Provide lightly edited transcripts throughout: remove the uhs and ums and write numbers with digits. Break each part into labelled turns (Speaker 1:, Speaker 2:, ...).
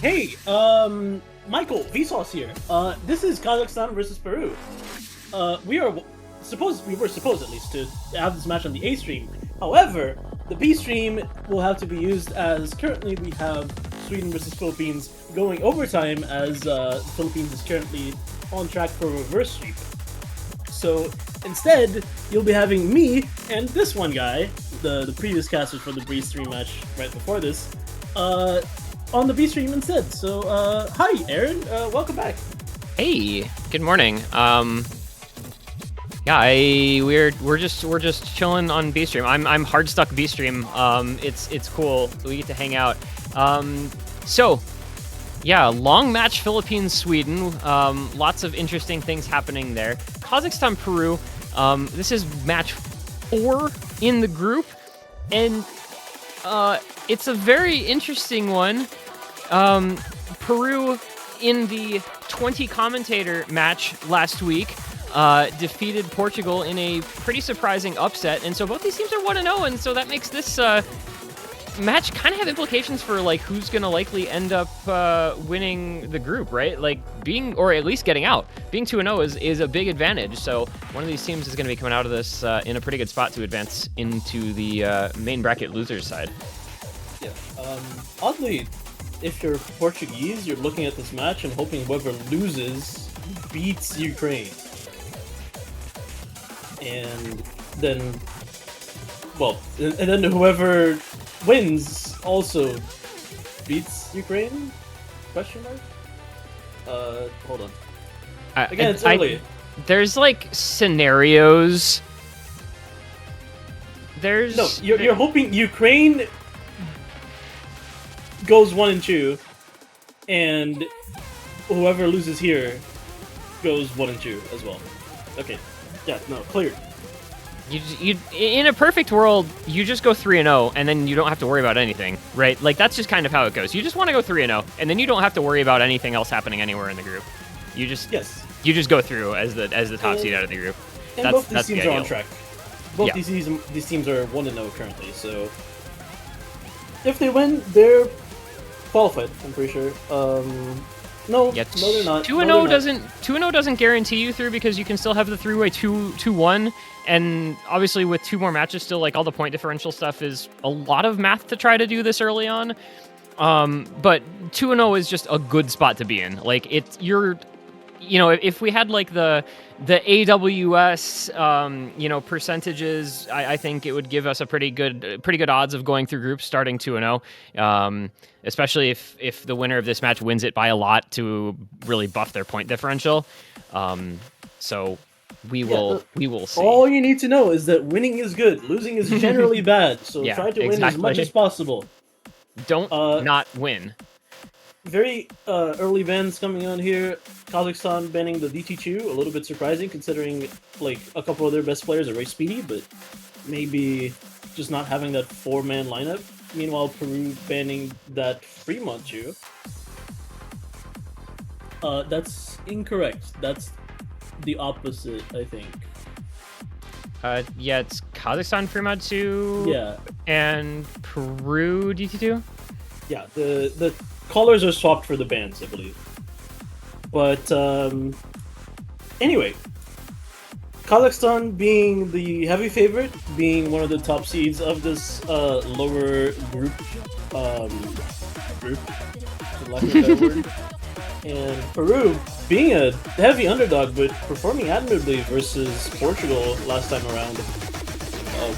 Speaker 1: Hey, Michael, Vsauce here. This is Kazakhstan versus Peru. We were supposed at least to have this match on the A stream. However, the B stream will have to be used as currently we have Sweden versus Philippines going overtime as Philippines is currently on track for a reverse sweep. So instead, you'll be having me and this one guy, the previous caster for the B stream match right before this, on the B stream instead. So hi Aaron, welcome back.
Speaker 2: Hey, good morning. Yeah, we're just chilling on B stream. I'm hard stuck B stream. It's cool. We get to hang out. So yeah, long match Philippines Sweden. Lots of interesting things happening there. Kazakhstan Peru. This is match 4 in the group, and it's a very interesting one. Peru in the 20 commentator match last week defeated Portugal in a pretty surprising upset, and so both these teams are 1-0, and so that makes this match kind of have implications for like who's gonna likely end up winning the group, right? Like or at least getting out. Being 2-0 is a big advantage, so one of these teams is gonna be coming out of this in a pretty good spot to advance into the main bracket losers side.
Speaker 1: Yeah. Oddly, if you're Portuguese, you're looking at this match and hoping whoever loses beats Ukraine. And then whoever wins also beats Ukraine? Question mark? Hold on. Again, it's early.
Speaker 2: There's like scenarios.
Speaker 1: No, you're hoping Ukraine goes 1-2, and whoever loses here goes 1-2 as well. Okay, yeah, no, clear.
Speaker 2: You in a perfect world, you just go 3-0, and then you don't have to worry about anything, right? Like that's just kind of how it goes. You just want to go 3-0, and then you don't have to worry about anything else happening anywhere in the group. You just go through as the top seed out of the group.
Speaker 1: And both these teams are on track. Both these teams are 1-0 currently, so if they win, they're qualified. I'm pretty sure. No, they're not.
Speaker 2: 2-0 doesn't guarantee you through because you can still have the three-way 2-1, and obviously with 2 more matches still, like all the point differential stuff is a lot of math to try to do this early on. But 2-0 is just a good spot to be in. Like if we had like the AWS percentages, I think it would give us a pretty good odds of going through groups starting 2-0. Especially if the winner of this match wins it by a lot to really buff their point differential. So we will see.
Speaker 1: All you need to know is that winning is good, losing is generally bad. So try to win as much as possible.
Speaker 2: Don't not win.
Speaker 1: Very early bans coming on here. Kazakhstan banning the DT2, a little bit surprising considering like a couple of their best players are very speedy, but maybe just not having that 4-man lineup. Meanwhile, Peru banning that Fremont 2. That's incorrect. That's the opposite, I think.
Speaker 2: Yeah, it's Kazakhstan Fremont 2.
Speaker 1: Yeah. And
Speaker 2: Peru DT2.
Speaker 1: Yeah, the colors are swapped for the bans, I believe. But anyway, Kazakhstan being the heavy favorite, being one of the top seeds of this lower group, for lack of a better word, and Peru being a heavy underdog but performing admirably versus Portugal last time around,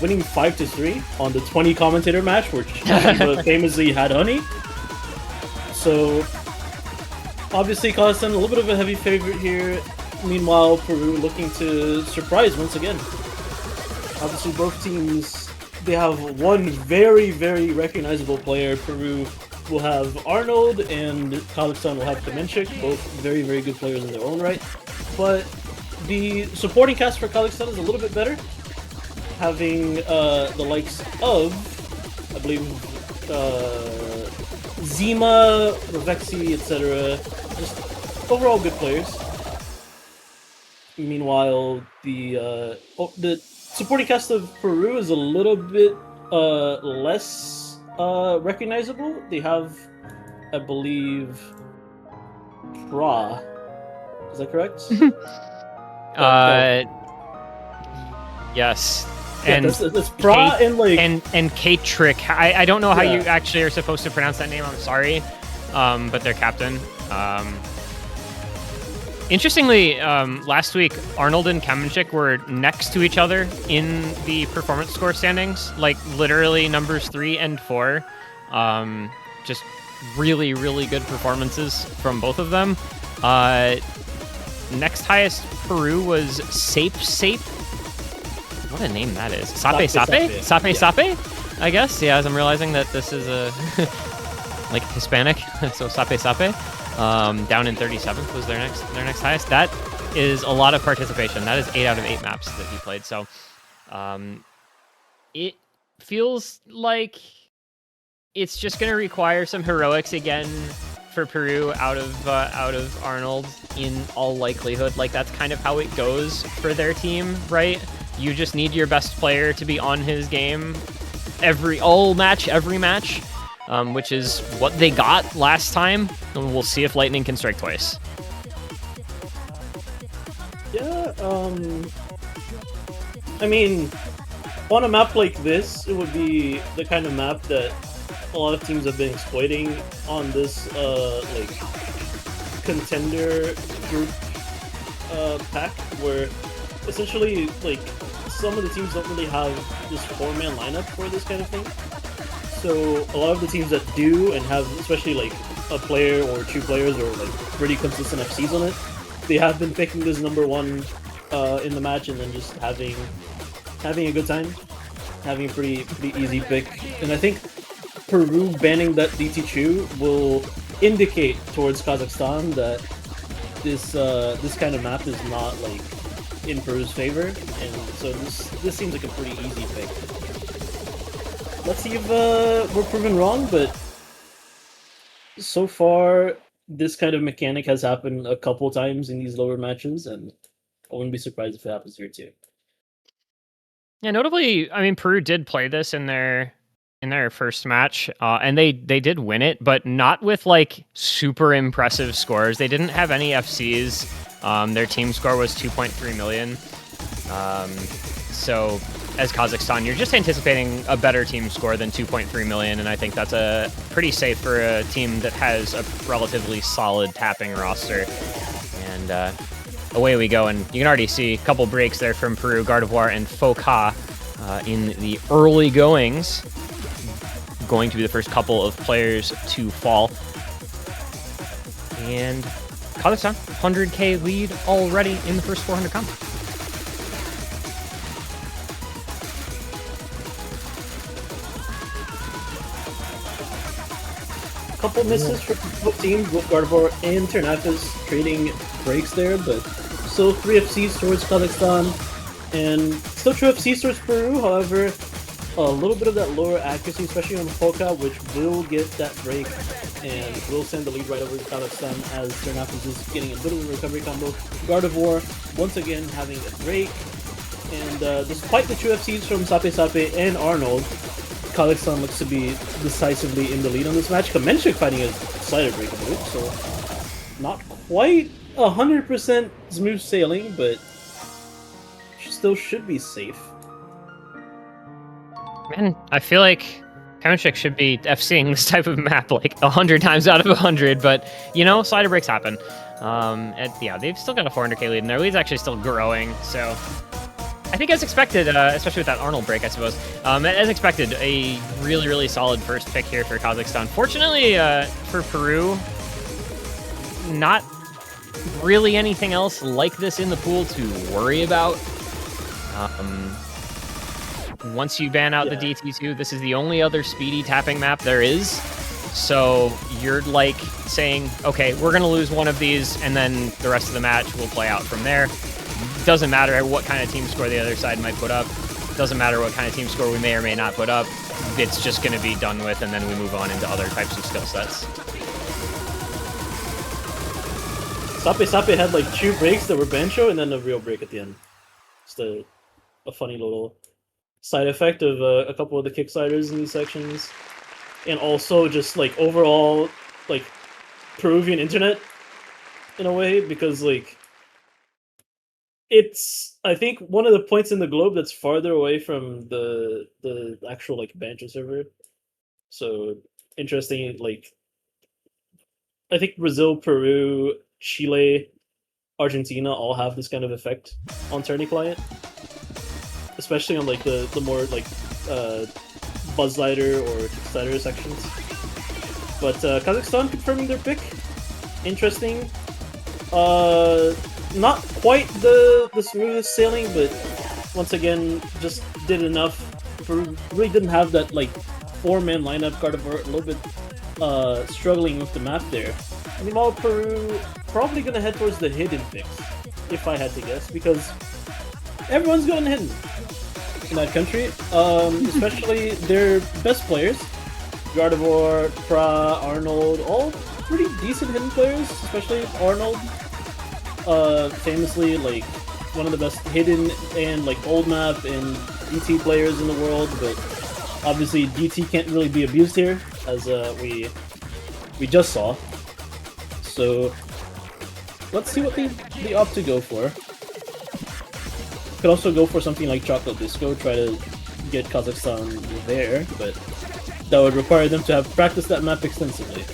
Speaker 1: winning 5-3 on the 20 commentator match, which famously had honey. So obviously Kazakhstan a little bit of a heavy favorite here. Meanwhile, Peru looking to surprise once again. Obviously, both teams, they have one very, very recognizable player. Peru will have Arnold, and Kazakhstan will have Kamenchik, both very, very good players in their own right. But the supporting cast for Kazakhstan is a little bit better, having the likes of, I believe, Zima, Ravexi, etc. Just overall good players. Meanwhile, the supporting cast of Peru is a little bit less recognizable. They have I believe, Pra. Is that correct?
Speaker 2: Yes.
Speaker 1: Yeah,
Speaker 2: And
Speaker 1: that's Pra and like
Speaker 2: and K-Trick. I don't know how
Speaker 1: Yeah.
Speaker 2: you actually are supposed to pronounce that name. I'm sorry, but their captain. Interestingly, last week Arnold and Kamenchik were next to each other in the performance score standings, like literally numbers 3 and 4. Just really, really good performances from both of them. Next highest Peru was SapeSape. What a name that is. SapeSape, I guess. Yeah, as I'm realizing that this is a like Hispanic, so SapeSape. Down in 37th was their next highest. That is a lot of participation. That is 8 out of 8 maps that he played. So it feels like it's just going to require some heroics again for Peru out of Arnold in all likelihood. Like, that's kind of how it goes for their team, right? You just need your best player to be on his game every match, which is what they got last time. And we'll see if Lightning can strike twice.
Speaker 1: Yeah, I mean, on a map like this, it would be the kind of map that a lot of teams have been exploiting on this, like, contender group pack, where essentially, like, some of the teams don't really have this 4-man lineup for this kind of thing. So a lot of the teams that do and have, especially like a player or 2 players or like pretty consistent FCs on it, they have been picking this #1 in the match and then just having a good time, having a pretty easy pick. And I think Peru banning that DT2 will indicate towards Kazakhstan that this kind of map is not like in Peru's favor, and so this seems like a pretty easy pick. Let's see if we're proven wrong, but so far this kind of mechanic has happened a couple times in these lower matches, and I wouldn't be surprised if it happens here too.
Speaker 2: Yeah, notably, I mean, Peru did play this in their first match, and they did win it, but not with like super impressive scores. They didn't have any FCs. Their team score was 2.3 million. So as Kazakhstan, you're just anticipating a better team score than 2.3 million, and I think that's a pretty safe for a team that has a relatively solid tapping roster. And away we go, and you can already see a couple breaks there from Peru, Gardervoir and Foka in the early goings. Going to be the first couple of players to fall. And Kazakhstan, 100k lead already in the first 400 combat.
Speaker 1: Couple misses for both teams, both Gardervoir and Ternafis trading breaks there, but still 3 FCs towards Kazakhstan, and still 2 FCs towards Peru. However, a little bit of that lower accuracy, especially on Foka, which will get that break and will send the lead right over to Kazakhstan as Ternafis is getting a bit of a recovery combo. Gardervoir once again having a break, and despite the 2 FCs from SapeSape and Arnold, Kazakhstan looks to be decisively in the lead on this match. Kamenchik fighting a cider break move, so not quite 100% smooth sailing, but still should be safe.
Speaker 2: Man, I feel like Kamenchik should be FCing this type of map like 100 times out of 100, but you know, slider breaks happen. And yeah, they've still got a 400k lead, and their lead's actually still growing, so I think as expected, especially with that Arnold break, I suppose, as expected, a really, really solid first pick here for Kazakhstan. Fortunately for Peru, not really anything else like this in the pool to worry about. Once you ban out the DT2, this is the only other speedy tapping map there is. So you're like saying, okay, we're going to lose one of these, and then the rest of the match will play out from there. Doesn't matter what kind of team score the other side might put up. Doesn't matter what kind of team score we may or may not put up. It's just going to be done with, and then we move on into other types of skill sets.
Speaker 1: SapeSape had like 2 breaks that were Bancho, and then a real break at the end. Just a funny little side effect of a couple of the kick sliders in these sections. And also just like overall like Peruvian internet in a way, because like it's, I think, one of the points in the globe that's farther away from the actual like banter server. So interesting, like I think Brazil, Peru, Chile, Argentina all have this kind of effect on Tourney client, especially on like the more like Buzzlighter or Kickstarter sections. But Kazakhstan confirming their pick. Interesting. Not quite the smoothest sailing, but once again, just did enough. Peru really didn't have that like 4-man lineup. Gardervoir a little bit struggling with the map there. Meanwhile, Peru probably gonna head towards the hidden picks, if I had to guess, because everyone's going hidden in that country, especially their best players. Gardervoir, Pra, Arnold, all pretty decent hidden players, especially Arnold. Famously, like, one of the best hidden and, like, old map and DT players in the world, but obviously DT can't really be abused here, as we just saw. So, let's see what they opt to go for. Could also go for something like Chocolate Disco, try to get Kazakhstan there, but that would require them to have practiced that map extensively.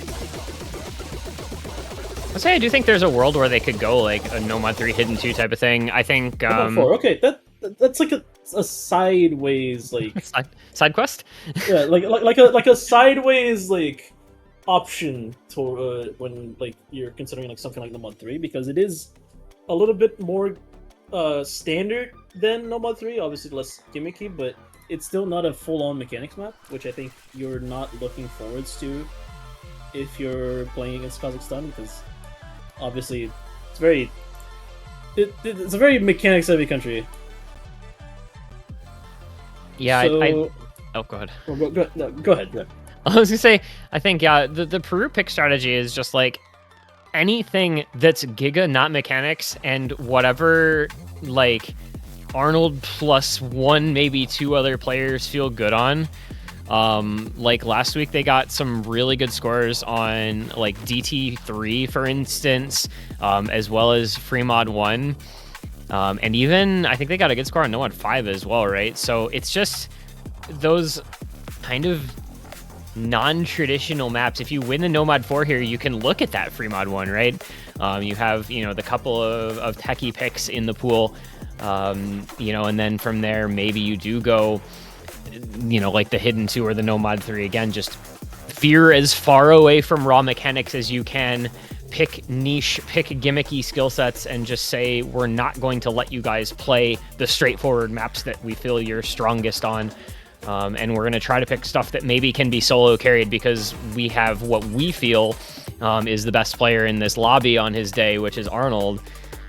Speaker 2: I'll say I do think there's a world where they could go like a No Mod 3 Hidden 2 type of thing. I think...
Speaker 1: Okay, that's like a sideways, like...
Speaker 2: Side quest?
Speaker 1: Yeah, like a sideways, like, option to when, like, you're considering like something like No Mod 3, because it is a little bit more standard than No Mod 3, obviously less gimmicky, but it's still not a full-on mechanics map, which I think you're not looking forwards to if you're playing against Kazakhstan, because obviously it's very it's a very mechanics-heavy country.
Speaker 2: Yeah,
Speaker 1: so,
Speaker 2: oh, go ahead.
Speaker 1: Go ahead.
Speaker 2: I was gonna say, I think, yeah, the Peru pick strategy is just like anything that's Giga, not mechanics, and whatever, like, Arnold plus one, maybe two other players feel good on. Like last week, they got some really good scores on like DT3, for instance, as well as Free Mod 1. And even, I think they got a good score on No Mod 5 as well, right? So it's just those kind of non-traditional maps. If you win the No Mod 4 here, you can look at that Free Mod 1, right? You have, the couple of techie picks in the pool, and then from there, maybe you do go, like the Hidden 2 or the No Mod 3 again, just veer as far away from raw mechanics as you can, pick niche, pick gimmicky skill sets, and just say, we're not going to let you guys play the straightforward maps that we feel you're strongest on. And we're going to try to pick stuff that maybe can be solo carried because we have what we feel is the best player in this lobby on his day, which is Arnold.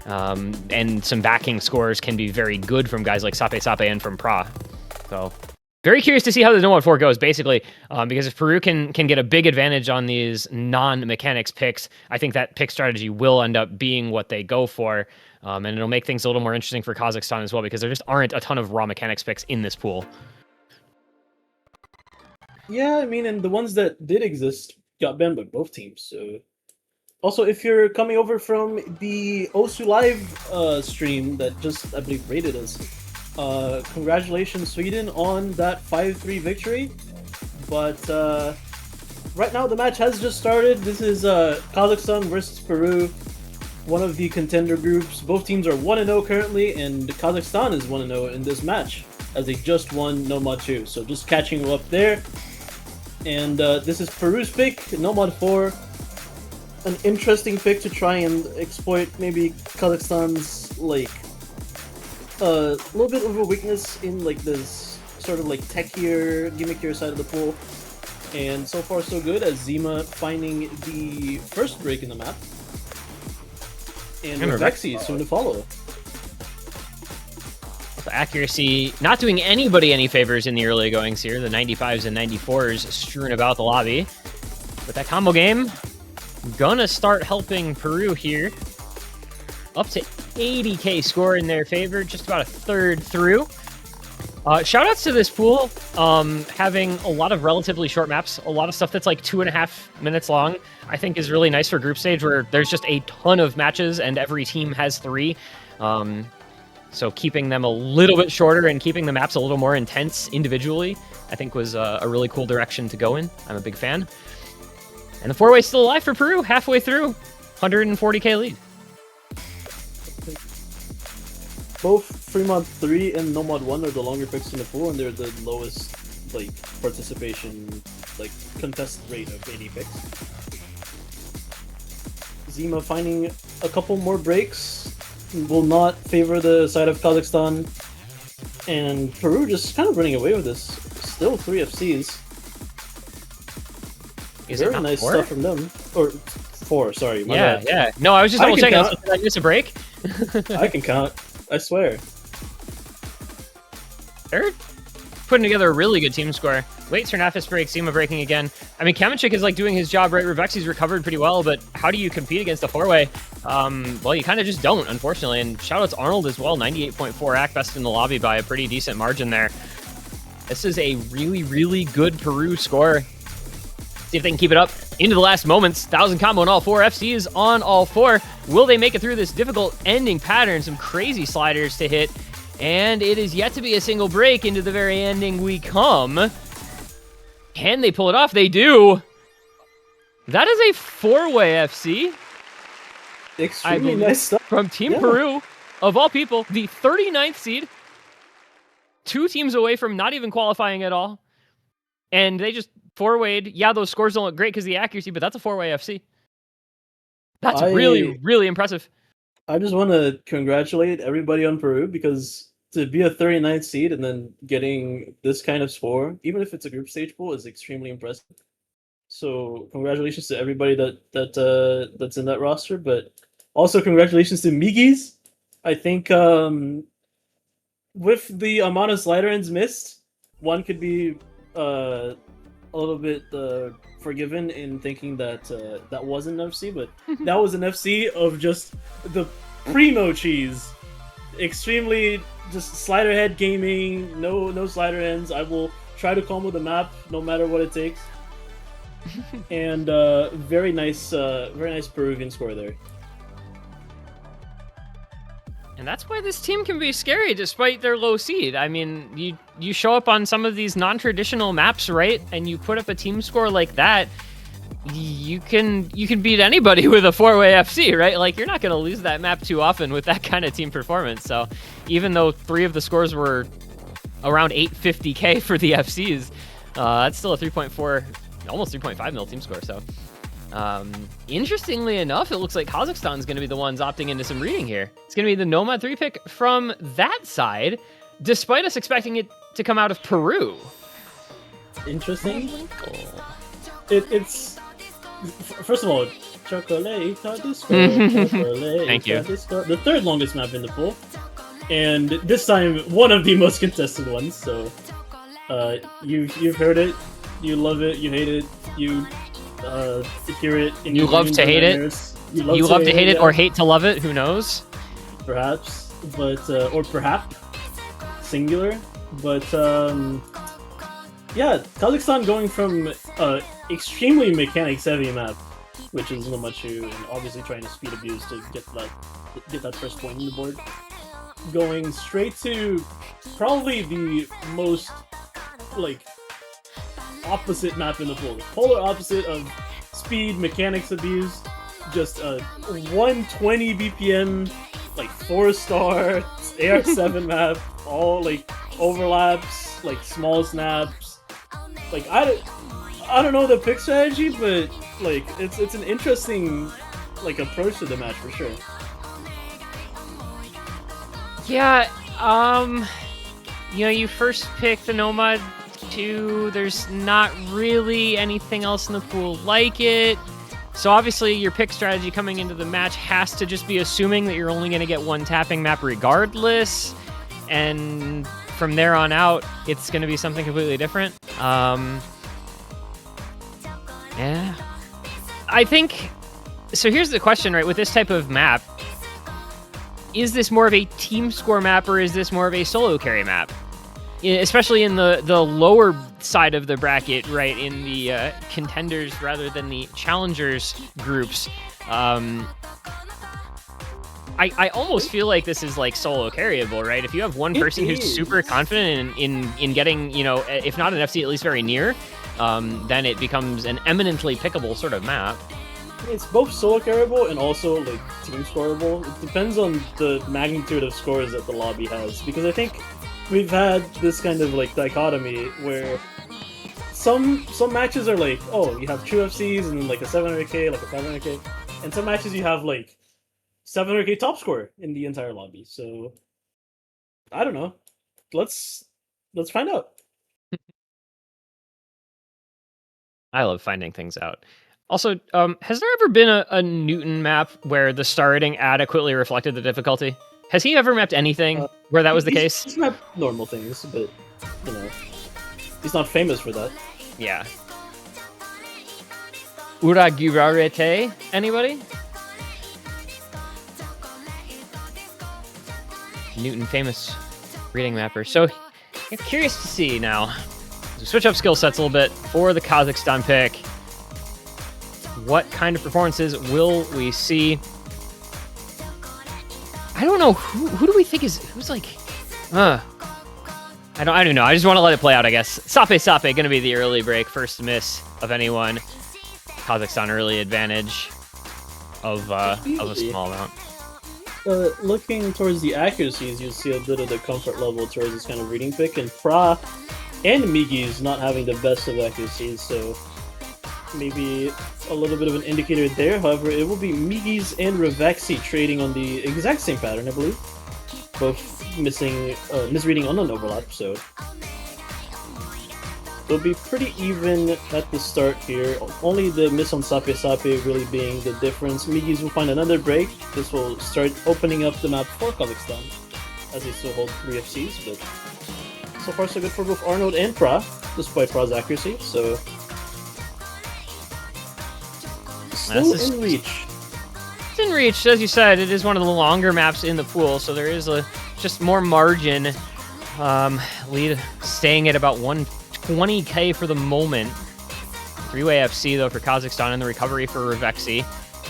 Speaker 2: And some backing scores can be very good from guys like SapeSape and from Pra. So very curious to see how the No Mod 4 goes, basically, because if Peru can get a big advantage on these non-mechanics picks, I think that pick strategy will end up being what they go for. And it'll make things a little more interesting for Kazakhstan as well, because there just aren't a ton of raw mechanics picks in this pool.
Speaker 1: Yeah, I mean, and the ones that did exist got banned by both teams, so... Also, if you're coming over from the Osu Live stream that just, I believe, rated us, congratulations, Sweden, on that 5-3 victory. But right now, the match has just started. This is Kazakhstan versus Peru, one of the contender groups. Both teams are 1-0 currently, and Kazakhstan is 1-0 in this match, as they just won No Mod 2. So just catching you up there. And this is Peru's pick, No Mod 4. An interesting pick to try and exploit maybe Kazakhstan's, like, a little bit of a weakness in, like, this sort of, like, techier, gimmickier side of the pool. And so far so good, as Zima finding the first break in the map. And Ravexi soon to follow.
Speaker 2: Accuracy not doing anybody any favors in the early goings here. The 95s and 94s strewn about the lobby. But that combo game gonna start helping Peru here. Up to 80k score in their favor, just about a third through. Shoutouts to this pool, having a lot of relatively short maps, a lot of stuff that's like 2.5 minutes long, I think is really nice for group stage where there's just a ton of matches and every team has 3. So keeping them a little bit shorter and keeping the maps a little more intense individually, I think was a really cool direction to go in. I'm a big fan. And the 4-way's still alive for Peru, halfway through, 140k lead.
Speaker 1: Both Fremont 3 and Nomad 1 are the longer picks in the pool, and they're the lowest like participation, like contest rate of any picks. Zima finding a couple more breaks will not favor the side of Kazakhstan, and Peru just kind of running away with this. Still 3 FCs.
Speaker 2: Is
Speaker 1: Very
Speaker 2: it
Speaker 1: nice
Speaker 2: 4?
Speaker 1: stuff from them. Or 4, sorry. My
Speaker 2: Yeah,
Speaker 1: bad.
Speaker 2: yeah. No, I was just double checking. Did I miss a break?
Speaker 1: I can count. I swear.
Speaker 2: They're putting together a really good team score. Late Ternafis break, Zima breaking again. I mean, Kamenchik is like doing his job right. Ravexi's recovered pretty well, but how do you compete against a 4-way? Well, you kind of just don't, unfortunately. And shoutouts Arnold as well, 98.4 AC, best in the lobby by a pretty decent margin there. This is a really, really good Peru score. See if they can keep it up into the last moments. 1,000 combo on all 4. FCs on all 4. Will they make it through this difficult ending pattern? Some crazy sliders to hit. And it is yet to be a single break. Into the very ending we come. Can they pull it off? They do. That is a 4-way FC.
Speaker 1: Extremely nice stuff.
Speaker 2: From Team Peru, of all people, the 39th seed. 2 teams away from not even qualifying at all. And they just 4-wayed. Yeah, those scores don't look great because of the accuracy, but that's a 4-way FC. That's really, really impressive.
Speaker 1: I just want to congratulate everybody on Peru, because to be a 39th seed and then getting this kind of score, even if it's a group stage pool, is extremely impressive. So congratulations to everybody that's in that roster, but also congratulations to Migis. I think with the amount of slider ends missed, one could be a little bit forgiven in thinking that that wasn't an FC, but that was an FC of just the primo cheese. Extremely just slider head gaming, no slider ends. I will try to combo the map no matter what it takes. And very nice Peruvian score there.
Speaker 2: And that's why this team can be scary despite their low seed. I mean, you show up on some of these non-traditional maps, right? And you put up a team score like that, you can beat anybody with a 4-way FC, right? Like, you're not going to lose that map too often with that kind of team performance. So even though 3 of the scores were around 850k for the FCs, that's still a 3.4, almost 3.5 mil team score. So interestingly enough, it looks like Kazakhstan's going to be the ones opting into some reading here. It's going to be the Nomad 3 pick from that side, despite us expecting it to come out of Peru.
Speaker 1: Interesting. It's first of all, chocolate,
Speaker 2: Thank you.
Speaker 1: The 3rd longest map in the pool, and this time one of the most contested ones. So you've heard it, you love it, you hate it, you hear it.
Speaker 2: You love to hate it. You love to hate it, or hate to love it. Who knows?
Speaker 1: Perhaps, but or perhaps singular. But yeah, Kazakhstan going from extremely mechanics-heavy map, which is Nomachu, and obviously trying to speed abuse to get that first point on the board, going straight to probably the most like opposite map in the pool, polar opposite of speed mechanics abuse, just a 120 BPM like 4-star AR7 map, all like overlaps, like small snaps. Like I don't know the pick strategy, but like it's an interesting like approach to the match for sure.
Speaker 2: Yeah, you know, you first pick the Nomad 2, there's not really anything else in the pool like it. So obviously your pick strategy coming into the match has to just be assuming that you're only going to get one tapping map regardless. And from there on out, it's going to be something completely different. Yeah. I think... So here's the question, right? With this type of map, is this more of a team score map or is this more of a solo carry map? especially in the lower side of the bracket, right, in the contenders rather than the challengers groups. I almost feel like this is like solo carryable, right? If you have one person who's super confident in getting, you know, if not an FC, at least very near, then it becomes an eminently pickable sort of map.
Speaker 1: It's both solo carryable and also like team scoreable. It depends on the magnitude of scores that the lobby has, because I think we've had this kind of like dichotomy where some matches are like, oh, you have 2 FCs and then like a 700k, like a 500k, and some matches you have like 700k top score in the entire lobby. So I don't know. Let's find out.
Speaker 2: I love finding things out. Also, has there ever been a Newton map where the starting adequately reflected the difficulty? Has he ever mapped anything where that was the case?
Speaker 1: He's mapped normal things, but you know, he's not famous for that.
Speaker 2: Yeah. Uragurarete? Anybody? Newton, famous reading mapper. So, I'm curious to see now. So switch up skill sets a little bit for the Kazakhstan pick. What kind of performances will we see? I don't know. Who do we think who's like... I don't know. I just want to let it play out, I guess. SapeSape gonna be the early break. First miss of anyone. Kazakhstan early advantage of a small amount.
Speaker 1: Looking towards the accuracies, you see a bit of the comfort level towards this kind of reading pick, and Pra and Migis not having the best of accuracies, so maybe a little bit of an indicator there. However, it will be Migis and Ravexi trading on the exact same pattern, I believe. Both misreading on an overlap, so it'll be pretty even at the start here. Only the miss on SapeSape really being the difference. Migis will find another break. This will start opening up the map for Kazakhstan, as they still hold 3 FCs, but so far so good for both Arnold and Pra, despite Pra's accuracy, so still in reach.
Speaker 2: It's in reach, as you said. It is one of the longer maps in the pool, so there is just more margin. Lead staying at about 120k for the moment. 3-way FC though for Kazakhstan, and the recovery for Ravexi.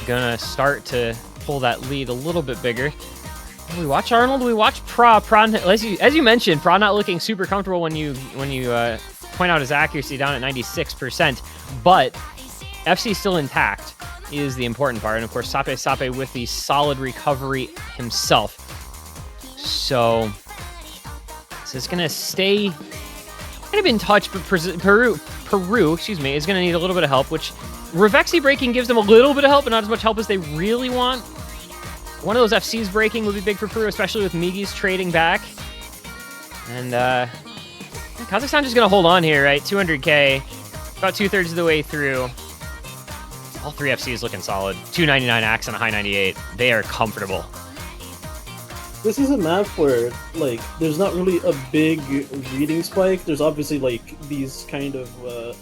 Speaker 2: Gonna start to pull that lead a little bit bigger. Do we watch Arnold? Do we watch Pra? As you mentioned, Pra not looking super comfortable when you point out his accuracy down at 96%, but FC still intact is the important part, and of course SapeSape with the solid recovery himself. So this is gonna stay kind of in touch, but Peru, excuse me, is gonna need a little bit of help, which Ravexi breaking gives them a little bit of help, but not as much help as they really want. One of those FCs breaking would be big for Peru, especially with Migis trading back. And Kazakhstan just gonna hold on here, right? 200k, about 2/3 of the way through. All 3 FCs looking solid. 299 axe and a high 98. They are comfortable.
Speaker 1: This is a map where, like, there's not really a big reading spike. There's obviously, like, these kind of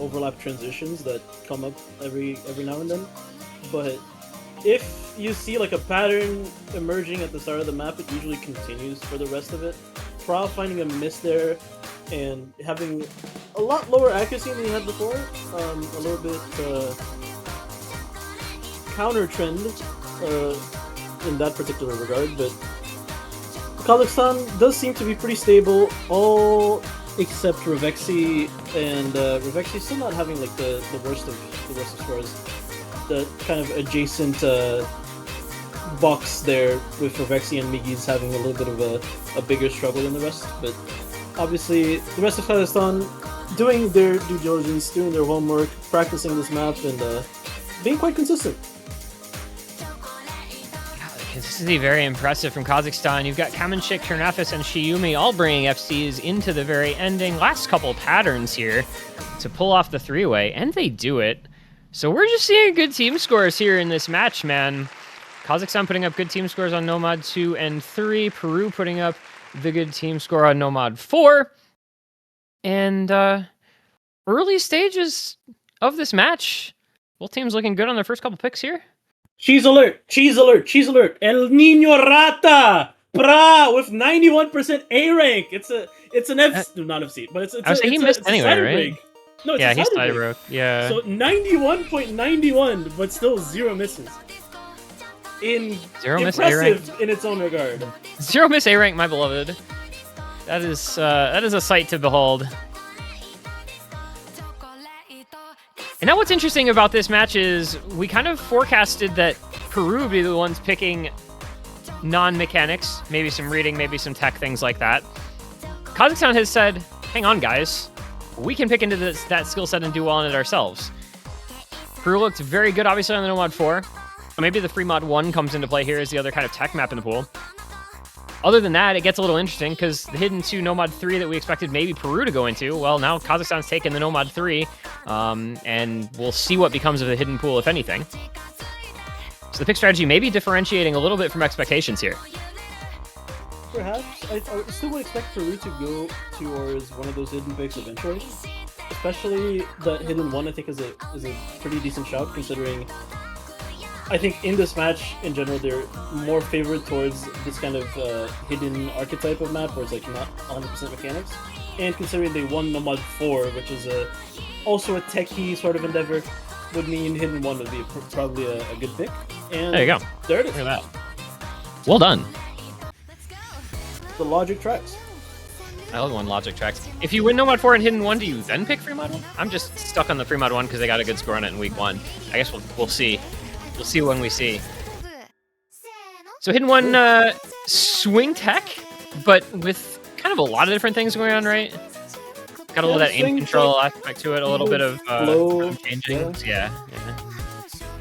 Speaker 1: overlap transitions that come up every now and then. But if you see, like, a pattern emerging at the start of the map, it usually continues for the rest of it. Pra finding a miss there and having a lot lower accuracy than he had before. A little bit counter trend in that particular regard, but Kazakhstan does seem to be pretty stable, all except Ravexi, and Ravexi still not having like the worst of scores. The kind of adjacent box there with Ravexi and Migis having a little bit of a bigger struggle than the rest, but obviously the rest of Kazakhstan doing their due diligence, doing their homework, practicing this map, and being quite consistent.
Speaker 2: Consistency very impressive from Kazakhstan. You've got Kamenchik, Ternafis, and Shiyumi all bringing FCs into the very ending last couple patterns here to pull off the 3-way, and they do it. So we're just seeing good team scores here in this match, man. Kazakhstan putting up good team scores on Nomad 2 and 3. Peru putting up the good team score on Nomad 4. And early stages of this match, both teams looking good on their first couple picks here.
Speaker 1: Cheese alert! Cheese alert! Cheese alert! El Niño Rata Bra with 91% A rank. It's an F, not FC, but it's
Speaker 2: I was saying he missed anyway, right?
Speaker 1: break. No, it's
Speaker 2: yeah,
Speaker 1: a
Speaker 2: he's
Speaker 1: cider
Speaker 2: side
Speaker 1: break.
Speaker 2: broke. Yeah.
Speaker 1: So 91.91, but still 0 misses.
Speaker 2: Zero miss A rank
Speaker 1: Impressive in its own regard.
Speaker 2: 0 miss A rank, my beloved. That is a sight to behold. And now what's interesting about this match is we kind of forecasted that Peru would be the ones picking non-mechanics, maybe some reading, maybe some tech, things like that. Kazakhstan has said, hang on, guys. We can pick into that skill set and do well on it ourselves. Peru looked very good, obviously, on the Nomad 4. Maybe the free mod 1 comes into play here as the other kind of tech map in the pool. Other than that, it gets a little interesting because the hidden 2 Nomad 3 that we expected maybe Peru to go into, well, now Kazakhstan's taken the Nomad 3, and we'll see what becomes of the hidden pool, if anything. So the pick strategy may be differentiating a little bit from expectations here.
Speaker 1: Perhaps. I still would expect Peru to go towards one of those hidden picks eventually. Especially that hidden 1, I think, is a pretty decent shout, considering I think in this match, in general, they're more favored towards this kind of hidden archetype of map, where it's like not 100% mechanics. And considering they won Nomad 4, which is also a techie sort of endeavor, would mean hidden 1 would be probably a good pick. And
Speaker 2: there you go.
Speaker 1: There it is.
Speaker 2: Look at that. Well done.
Speaker 1: The logic tracks.
Speaker 2: I love one logic tracks. If you win Nomad 4 and hidden 1, do you then pick free mod 1? I'm just stuck on the free mod 1 because they got a good score on it in week 1. I guess we'll see. We'll see when we see. So hidden 1, swing tech, but with kind of a lot of different things going on, right? Got a little of that aim control aspect to it, a little bit of changing. Yeah.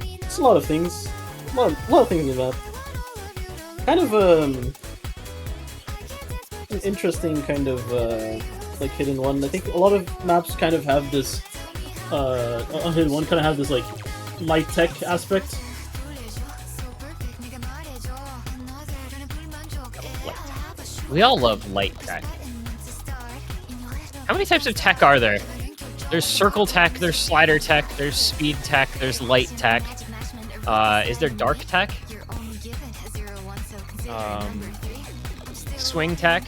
Speaker 1: It's a lot of things. A lot of things in that. Kind of an interesting kind of like hidden 1. I think a lot of maps kind of have this on hidden 1 kind of have this like light tech aspect.
Speaker 2: We all love light tech. How many types of tech are there? There's circle tech, there's slider tech, there's speed tech, there's light tech. Is there dark tech? Swing tech?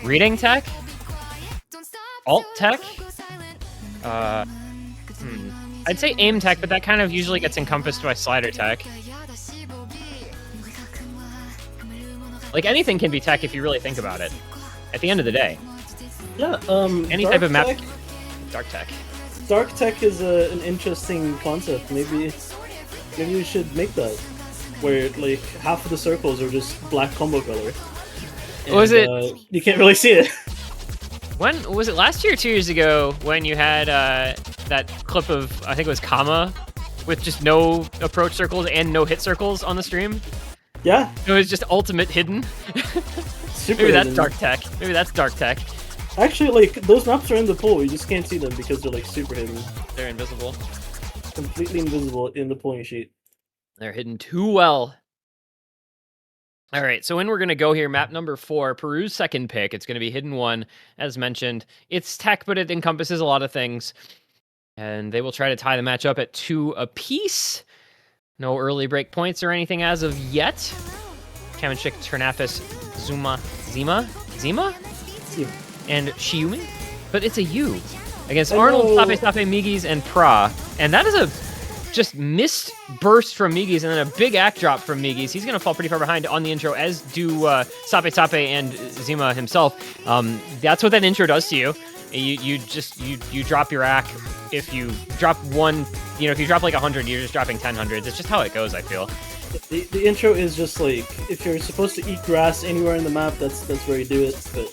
Speaker 2: Reading tech? Alt tech? I'd say aim tech, but that kind of usually gets encompassed by slider tech. Like, anything can be tech if you really think about it. At the end of the day.
Speaker 1: Yeah,
Speaker 2: any type of map. Dark tech.
Speaker 1: Dark tech is an interesting concept. Maybe we should make that. Where, like, half of the circles are just black combo color. And,
Speaker 2: was it?
Speaker 1: You can't really see it.
Speaker 2: When was it? Last year or 2 years ago when you had that clip of, I think it was Kama, with just no approach circles and no hit circles on the stream?
Speaker 1: Yeah.
Speaker 2: It was just ultimate hidden. Maybe that's dark tech. Maybe that's dark tech.
Speaker 1: Actually, like, those maps are in the pool. You just can't see them because they're, like, super hidden.
Speaker 2: They're invisible.
Speaker 1: Completely invisible in the pulling sheet.
Speaker 2: They're hidden too well. All right, so in we're going to go here, map number 4, Peru's second pick. It's going to be hidden 1, as mentioned. It's tech, but it encompasses a lot of things. And they will try to tie the match up at 2 apiece. No early break points or anything as of yet. Kamenchik, Ternafis, Zima, and Shiyumi. But it's a U against Arnold, SapeSape, Migis, and Pra. And that is a just missed burst from Migis and then a big act drop from Migis. He's going to fall pretty far behind on the intro, as do SapeSape and Zima himself. That's what that intro does to you. You drop your act. If you drop one, if you drop like 100, you're just dropping 10 hundreds. It's just how it goes, I feel.
Speaker 1: The intro is just like, if you're supposed to eat grass anywhere in the map, that's where you do it. But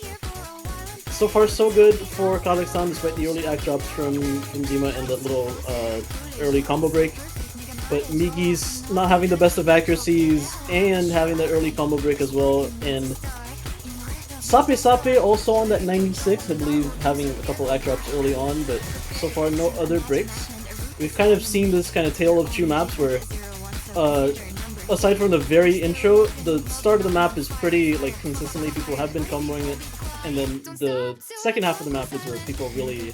Speaker 1: so far, so good for Kazakhstan, despite the early act drops from Zima and that little early combo break. But Migis not having the best of accuracies and having that early combo break as well. And SapeSape also on that 96, I believe, having a couple act drops early on, but so far no other breaks. We've kind of seen this kind of tale of 2 maps where, aside from the very intro, the start of the map is pretty, like, consistently people have been comboing it, and then the second half of the map is where people really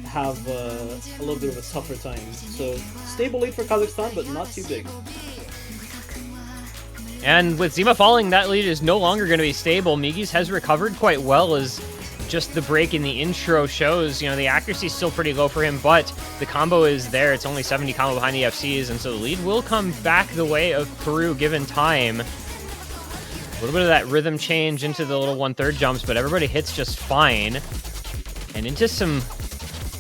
Speaker 1: have a little bit of a tougher time. So, stable lead for Kazakhstan, but not too big.
Speaker 2: And with Zima falling, that lead is no longer going to be stable. Migis has recovered quite well, as just the break in the intro shows. You know, the accuracy is still pretty low for him, but the combo is there. It's only 70 combo behind the FCs, and so the lead will come back the way of Peru given time. A little bit of that rhythm change into the little 1/3 jumps, but everybody hits just fine. And into some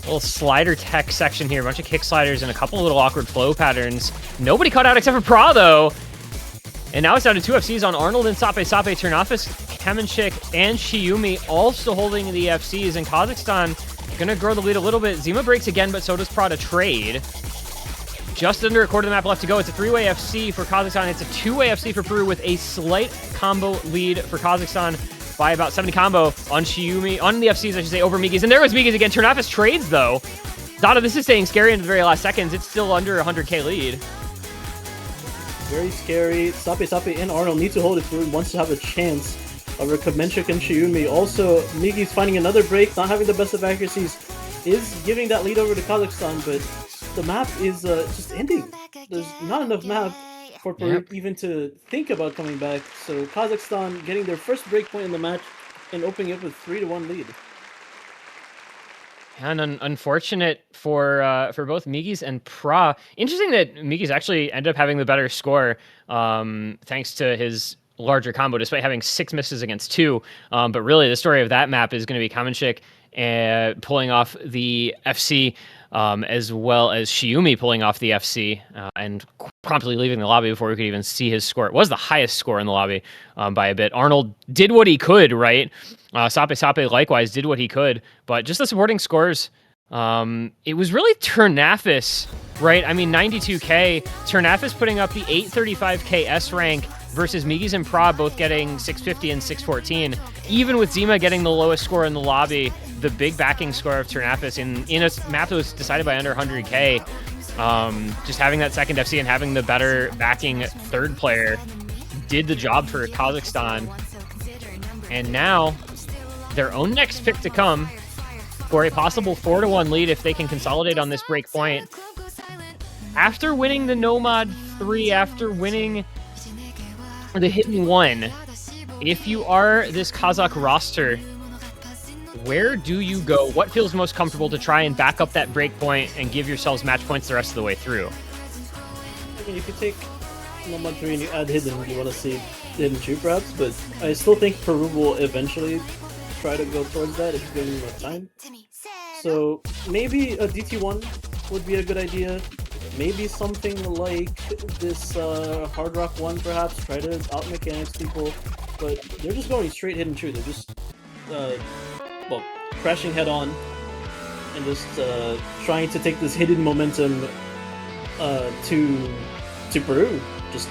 Speaker 2: little slider tech section here. A bunch of kick sliders and a couple of little awkward flow patterns. Nobody caught out except for Pra, though. And now it's down to 2 FCs on Arnold and SapeSape. Ternafis, Kamenchik, and Shiyumi all still holding the FCs. And Kazakhstan going to grow the lead a little bit. Zima breaks again, but so does Pra to trade. Just under a quarter of the map left to go. It's a 3-way FC for Kazakhstan. It's a 2-way FC for Peru with a slight combo lead for Kazakhstan by about 70 combo on Shiyumi, on the FCs, I should say, over Migis. And there was Migis again. Ternafis trades, though. Dada, this is staying scary in the very last seconds. It's still under 100k lead.
Speaker 1: Very scary. SapeSape and Arnold need to hold it through. Wants to have a chance over Kamenchik and Shiyumi. Also, Migis finding another break, not having the best of accuracies, is giving that lead over to Kazakhstan, but the map is just ending. There's not enough map for Peru even to think about coming back. So Kazakhstan getting their first break point in the match and opening up with 3-1 lead.
Speaker 2: And unfortunate for both Migis and Pra. Interesting that Migis actually ended up having the better score thanks to his larger combo, despite having 6 misses against 2. But really, the story of that map is going to be Kamenchik pulling off the FC, as well as Shiyumi pulling off the FC and promptly leaving the lobby before we could even see his score. It was the highest score in the lobby by a bit. Arnold did what he could, right? SapeSape likewise did what he could, but just the supporting scores, it was really Ternafis, right? I mean, 92k, Ternafis putting up the 835k S rank versus Migis and Pra both getting 650 and 614. Even with Zima getting the lowest score in the lobby, the big backing score of Ternafis in a map that was decided by under 100k, just having that second FC and having the better backing third player did the job for Kazakhstan. And now, their own next pick to come for a possible 4-1 lead if they can consolidate on this break point. After winning the Nomad 3, after winning the Hidden 1, if you are this Kazakh roster, where do you go? What feels most comfortable to try and back up that break point and give yourselves match points the rest of the way through?
Speaker 1: I mean, if you take Nomad 3 and you add Hidden, you want to see Hidden 2 perhaps, but I still think Peru will eventually try to go towards that if you give them enough time. So maybe a DT1 would be a good idea. Maybe something like this Hard Rock 1 perhaps, try to out-mechanics people, but they're just going straight Hidden 2. They're just, well, crashing head-on and just trying to take this hidden momentum to Peru. Just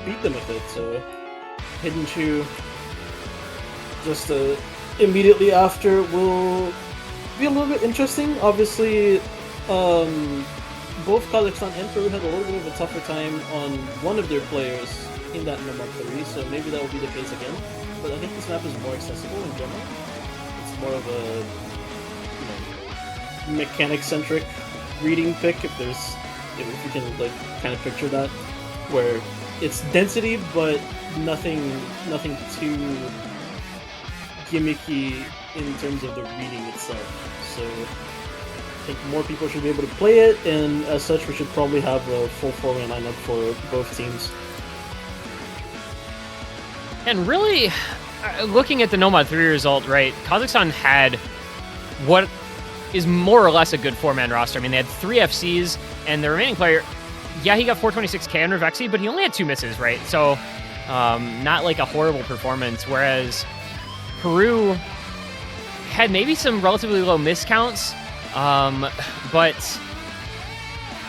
Speaker 1: beat them with it. So Hidden 2 just immediately after will be a little bit interesting. Obviously, both Kazakhstan and Peru had a little bit of a tougher time on one of their players in that Nomad 3, so maybe that will be the case again. But I think this map is more accessible in general. It's more of a, you know, mechanic-centric reading pick, if you can like kind of picture that, where it's density but nothing too gimmicky in terms of the reading itself. So I think more people should be able to play it, and as such we should probably have a full 4-man lineup for both teams.
Speaker 2: And really, looking at the Nomad 3 result, right, Kazakhstan had what is more or less a good 4-man roster. I mean, they had 3 FCs, and the remaining player, yeah, he got 426k on Ravexi, but he only had 2 misses, right? So, not like a horrible performance, whereas Peru had maybe some relatively low miscounts, but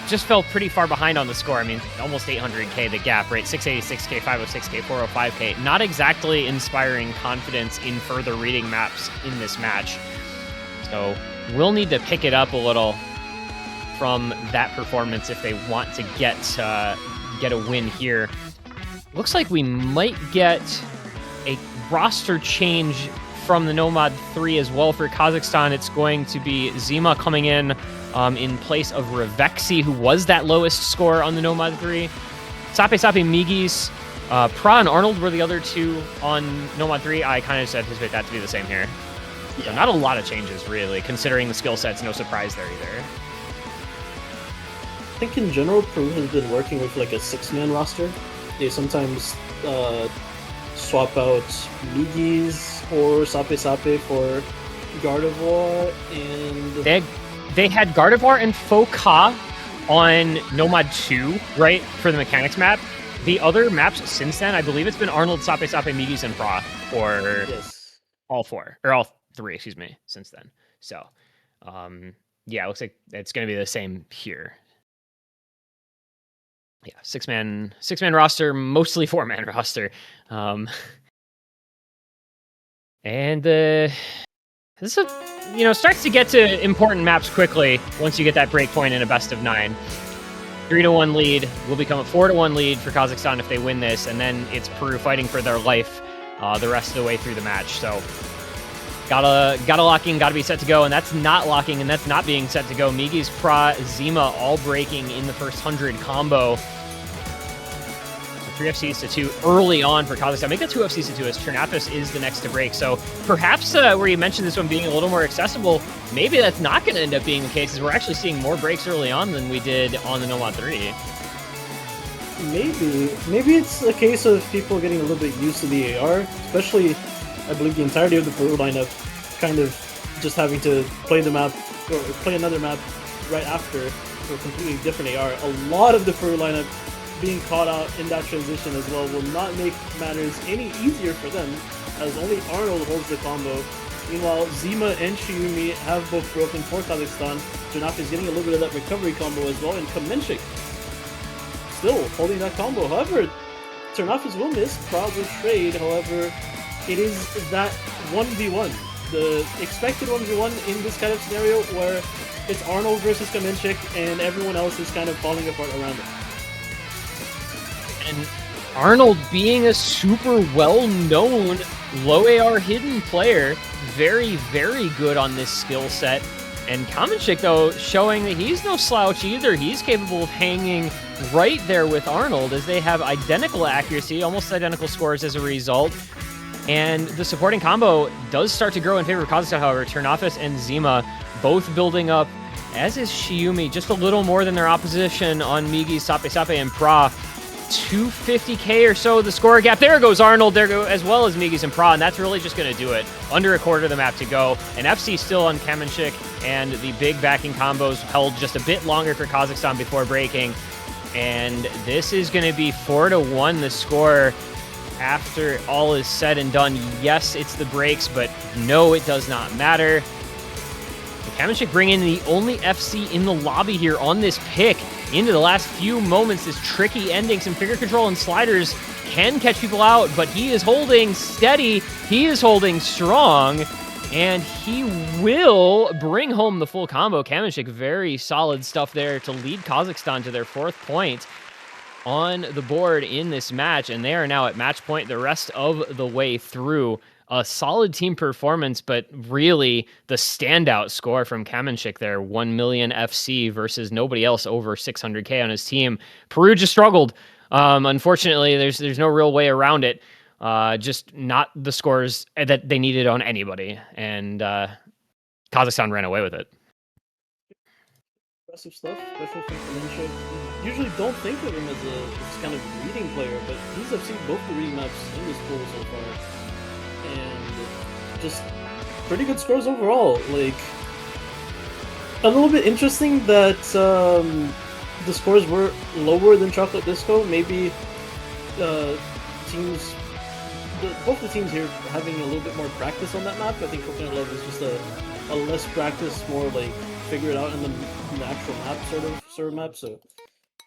Speaker 2: just fell pretty far behind on the score. I mean, almost 800k the gap, right? 686k, 506k, 405k. Not exactly inspiring confidence in further reading maps in this match. So we'll need to pick it up a little from that performance if they want to get a win here. Looks like we might get a roster change from the Nomad 3 as well for Kazakhstan. It's going to be Zima coming in place of Ravexi, who was that lowest score on the Nomad 3. SapeSape Migis Pra and Arnold were the other two on No Mod 3. I kind of just anticipate that to be the same here. Yeah. So not a lot of changes, really, considering the skill sets. No surprise there either.
Speaker 1: I think in general, Peru has been working with like a 6-man roster. They sometimes swap out Migis or SapeSape for Gardervoir, and
Speaker 2: they had Gardervoir and Foka on No Mod 2, right, for the mechanics map. The other maps since then, I believe it's been Arnold, SapeSape, Migis, and Pra for all three, excuse me, since then. So, yeah, it looks like it's going to be the same here. Yeah, six-man roster, mostly 4-man roster. And this is starts to get to important maps quickly once you get that break point in a best of 9. 3-1 lead will become a 4-1 lead for Kazakhstan if they win this, and then it's Peru fighting for their life the rest of the way through the match. So gotta lock in, gotta be set to go, and that's not locking, and that's not being set to go. Migis, Pra, Zima all breaking in the first 100 combo. 3 FCs to 2 early on for Kazakhstan. Make that 2 FCs to 2 as Ternafis is the next to break. So perhaps where you mentioned this one being a little more accessible, maybe that's not going to end up being the case, as we're actually seeing more breaks early on than we did on the No Mod 3.
Speaker 1: Maybe it's a case of people getting a little bit used to the AR, especially, I believe, the entirety of the Peru lineup kind of just having to play the map, or play another map right after for a completely different AR. A lot of the Peru lineup being caught out in that transition as well will not make matters any easier for them, as only Arnold holds the combo. Meanwhile, Zima and Shiyumi have both broken for Kazakhstan. Ternafis is getting a little bit of that recovery combo as well, and Kamenchik still holding that combo. However, Ternafis will miss, probably trade. However, it is that 1v1, the expected 1v1 in this kind of scenario where it's Arnold versus Kamenchik and everyone else is kind of falling apart around it.
Speaker 2: And Arnold being a super well-known low AR hidden player, very, very good on this skill set. And Kamenchik, though, showing that he's no slouch either. He's capable of hanging right there with Arnold, as they have identical accuracy, almost identical scores as a result. And the supporting combo does start to grow in favor of Kazakhstan, however. Ternafis and Zima both building up, as is Shiyumi, just a little more than their opposition on Migis, SapeSape, and Pra. 250k or so the score gap. There goes Arnold, there go as well as Migis and Pra, and that's really just going to do it. Under a quarter of the map to go. And FC still on Kamenchik, and the big backing combos held just a bit longer for Kazakhstan before breaking. And this is going to be 4-1 the score after all is said and done. Yes, it's the breaks, but no, it does not matter. Kamenchik bring in the only FC in the lobby here on this pick into the last few moments. This tricky ending, some finger control and sliders can catch people out, but he is holding steady, he is holding strong, and he will bring home the full combo. Kamenchik, very solid stuff there to lead Kazakhstan to their 4th point on the board in this match, and they are now at match point the rest of the way through. A solid team performance, but really the standout score from Kamenchik there, 1 million FC versus nobody else over 600k on his team. Peru just struggled. Unfortunately, there's no real way around it. Just not the scores that they needed on anybody, and Kazakhstan ran away with it.
Speaker 1: Impressive stuff, especially from Kamenchik. You usually don't think of him as this kind of reading player, but he's seen both the reading maps in this pool so far. And just pretty good scores overall. Like, a little bit interesting that the scores were lower than Chocolate Disco. Maybe teams, both the teams here having a little bit more practice on that map. I think Coconut Love is just a less practice, more like figure it out in the actual map sort of map. So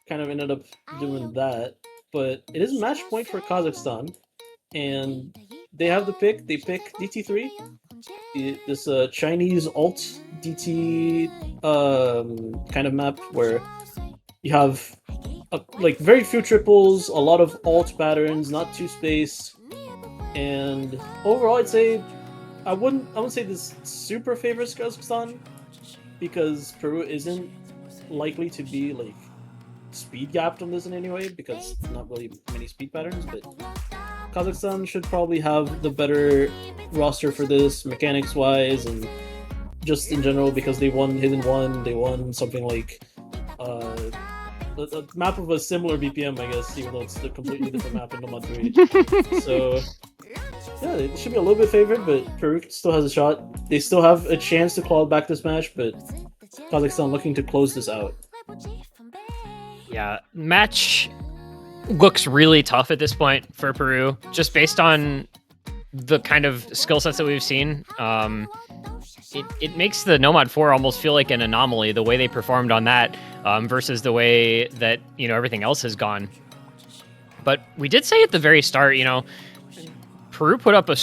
Speaker 1: kind of ended up doing that. But it is match point for Kazakhstan, and they have the pick. They pick DT3, this Chinese alt DT kind of map where you have like very few triples, a lot of alt patterns, not too space, and overall I'd say I wouldn't say this super favors Kazakhstan, because Peru isn't likely to be like speed gapped on this in any way because not really many speed patterns, but Kazakhstan should probably have the better roster for this, mechanics wise, and just in general because they won Hidden One, they won something like a map of a similar BPM, I guess, even though it's a completely different map in Nomad 3. So yeah, it should be a little bit favored, but Peru still has a shot. They still have a chance to claw back this match, but Kazakhstan looking to close this out.
Speaker 2: Yeah, match looks really tough at this point for Peru, just based on the kind of skill sets that we've seen. It makes the Nomad 4 almost feel like an anomaly, the way they performed on that versus the way that, everything else has gone. But we did say at the very start, Peru put up a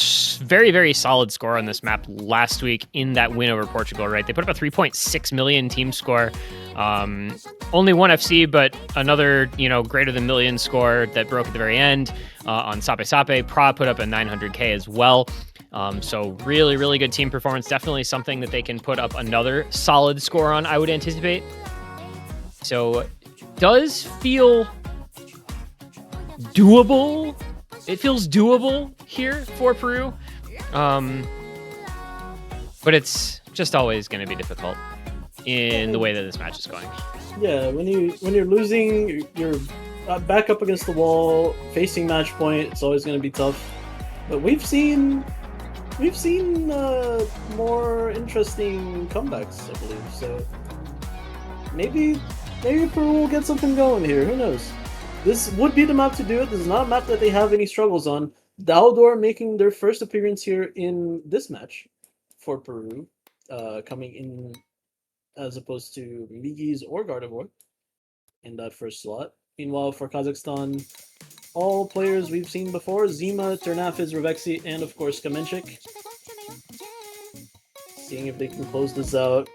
Speaker 2: very, very solid score on this map last week in that win over Portugal, right? They put up a 3.6 million team score. Only one FC, but another, greater than million score that broke at the very end on SapeSape. Pra put up a 900K as well. So really, really good team performance. Definitely something that they can put up another solid score on, I would anticipate. So does feel doable. It feels doable here for Peru. But it's just always going to be difficult in the way that this match is going.
Speaker 1: Yeah, when you're losing, you're back up against the wall, facing match point. It's always going to be tough. But we've seen more interesting comebacks, I believe. So maybe Peru will get something going here. Who knows? This would be the map to do it. This is not a map that they have any struggles on. Daldor making their first appearance here in this match for Peru, coming in as opposed to Migis or Gardervoir in that first slot. Meanwhile, for Kazakhstan, all players we've seen before: Zima, Ternafis, Ravexi, and of course Kamenchik. Seeing if they can close this out.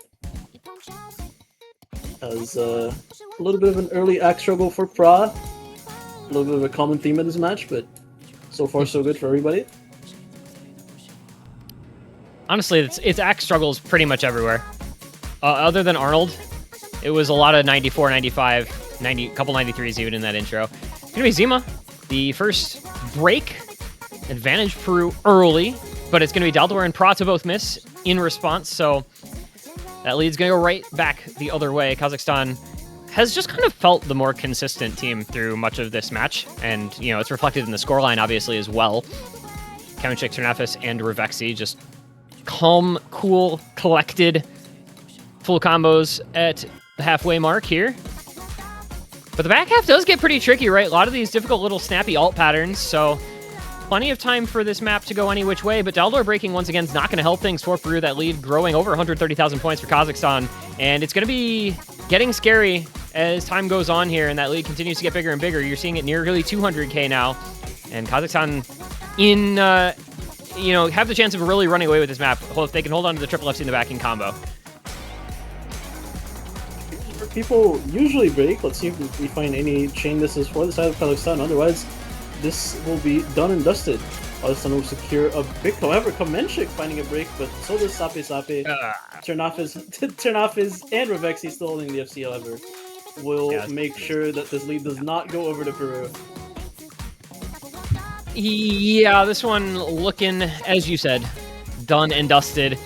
Speaker 1: As a little bit of an early act struggle for Pra. A little bit of a common theme in this match, but so far so good for everybody.
Speaker 2: Honestly, it's axe struggles pretty much everywhere. Other than Arnold, it was a lot of 94, 95, 90, couple 93s even in that intro. It's gonna be Zima. The first break, advantage Peru early, but it's gonna be Daldor and Pra to both miss in response, so that lead's gonna go right back the other way. Kazakhstan has just kind of felt the more consistent team through much of this match, and it's reflected in the scoreline obviously as well. Kamenchik, Ternafis, and Ravexi just calm, cool, collected, full combos at the halfway mark here. But the back half does get pretty tricky, right? A lot of these difficult little snappy alt patterns, so plenty of time for this map to go any which way, but Daldor breaking once again is not going to help things for Peru. That lead growing over 130,000 points for Kazakhstan, and it's going to be getting scary as time goes on here, and that lead continues to get bigger and bigger. You're seeing it nearly 200k now, and Kazakhstan have the chance of really running away with this map if they can hold on to the triple FC in the back in combo.
Speaker 1: People usually break. Let's see if we find any chain misses for the side of Kazakhstan. Otherwise, this will be done and dusted. Kazakhstan will secure a pick. However, Kamenchik finding a break, but so does SapeSape. Ternafis and Ravexi still holding the FC, however, will make sure that this lead does not go over to Peru.
Speaker 2: Yeah, this one looking, as you said, done and dusted.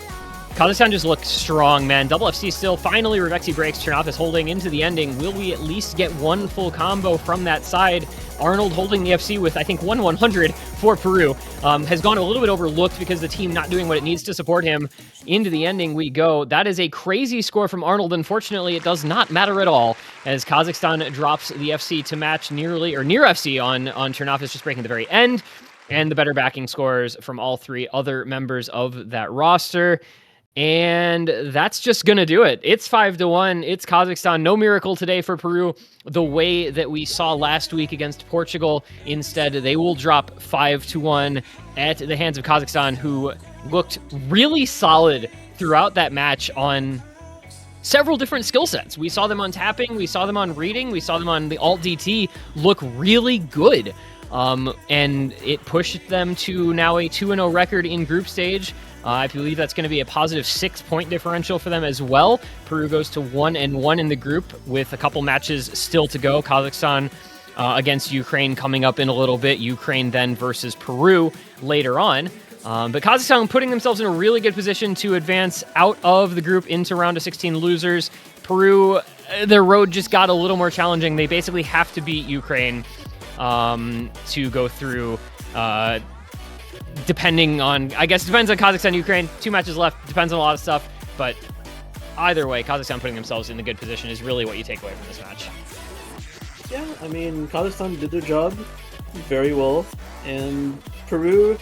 Speaker 2: Kazakhstan just looks strong, man. Double FC still. Finally, Ravexi breaks. Ternafis holding into the ending. Will we at least get one full combo from that side? Arnold holding the FC with, I think, 100 for Peru. Has gone a little bit overlooked because the team not doing what it needs to support him. Into the ending we go. That is a crazy score from Arnold. Unfortunately, it does not matter at all as Kazakhstan drops the FC to match near FC on Ternafis just breaking the very end. And the better backing scores from all three other members of that roster. And that's just going to do it. It's 5-1. It's Kazakhstan. No miracle today for Peru the way that we saw last week against Portugal. Instead, they will drop 5-1 at the hands of Kazakhstan, who looked really solid throughout that match on several different skill sets. We saw them on tapping. We saw them on reading. We saw them on the alt DT look really good. And it pushed them to now a 2-0 record in group stage. I believe that's going to be a positive 6-point differential for them as well. Peru goes to 1-1 in the group with a couple matches still to go. Kazakhstan against Ukraine coming up in a little bit. Ukraine then versus Peru later on. But Kazakhstan putting themselves in a really good position to advance out of the group into round of 16 losers. Peru, their road just got a little more challenging. They basically have to beat Ukraine to go through. Depending on, I guess it depends on Kazakhstan, Ukraine. 2 matches left, depends on a lot of stuff. But either way, Kazakhstan putting themselves in the good position is really what you take away from this match.
Speaker 1: Yeah, I mean, Kazakhstan did their job very well, and Peru,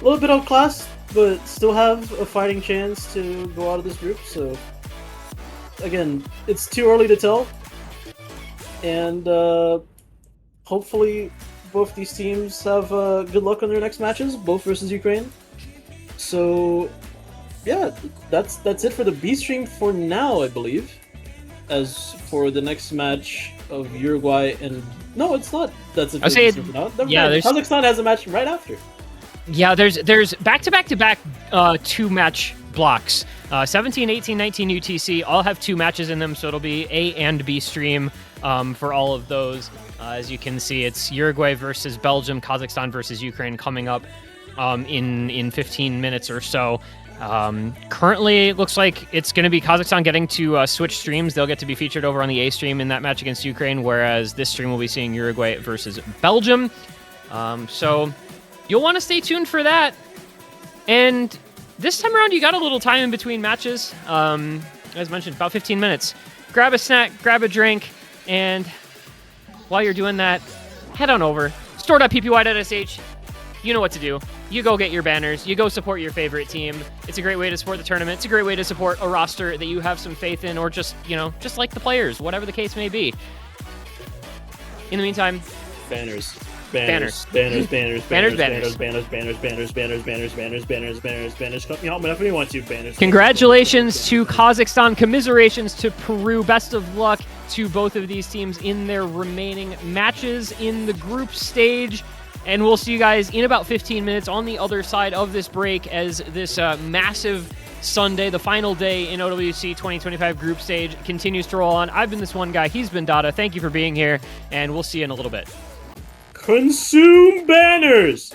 Speaker 1: a little bit outclassed, but still have a fighting chance to go out of this group. So, again, it's too early to tell, and hopefully both these teams have good luck on their next matches, both versus Ukraine. So, yeah, that's it for the B stream for now, I believe. As for the next match of Uruguay and no, it's not. That's it for the B stream for now. Kazakhstan has a match right after.
Speaker 2: Yeah, there's back-to-back 2-match blocks. 17, 18, 19 UTC all have 2 matches in them, so it'll be A and B stream for all of those. As you can see, it's Uruguay versus Belgium, Kazakhstan versus Ukraine coming up in 15 minutes or so. Currently, it looks like it's going to be Kazakhstan getting to switch streams. They'll get to be featured over on the A stream in that match against Ukraine, whereas this stream will be seeing Uruguay versus Belgium. So you'll want to stay tuned for that. And this time around, you got a little time in between matches. As mentioned, about 15 minutes. Grab a snack, grab a drink, and while you're doing that, head on over, store.ppy.sh. You know what to do. You go get your banners. You go support your favorite team. It's a great way to support the tournament. It's a great way to support a roster that you have some faith in, or just, just like the players, whatever the case may be. In the meantime,
Speaker 1: banners.
Speaker 2: Banners.
Speaker 1: Banners. Help me out whenever you want to. Banners.
Speaker 2: Congratulations to Kazakhstan. Commiserations to Peru. Best of luck to both of these teams in their remaining matches in the group stage. And we'll see you guys in about 15 minutes on the other side of this break as this massive Sunday, the final day in OWC 2025 group stage, continues to roll on. I've been this one guy. He's been Dada. Thank you for being here, and we'll see you in a little bit.
Speaker 1: Consume banners!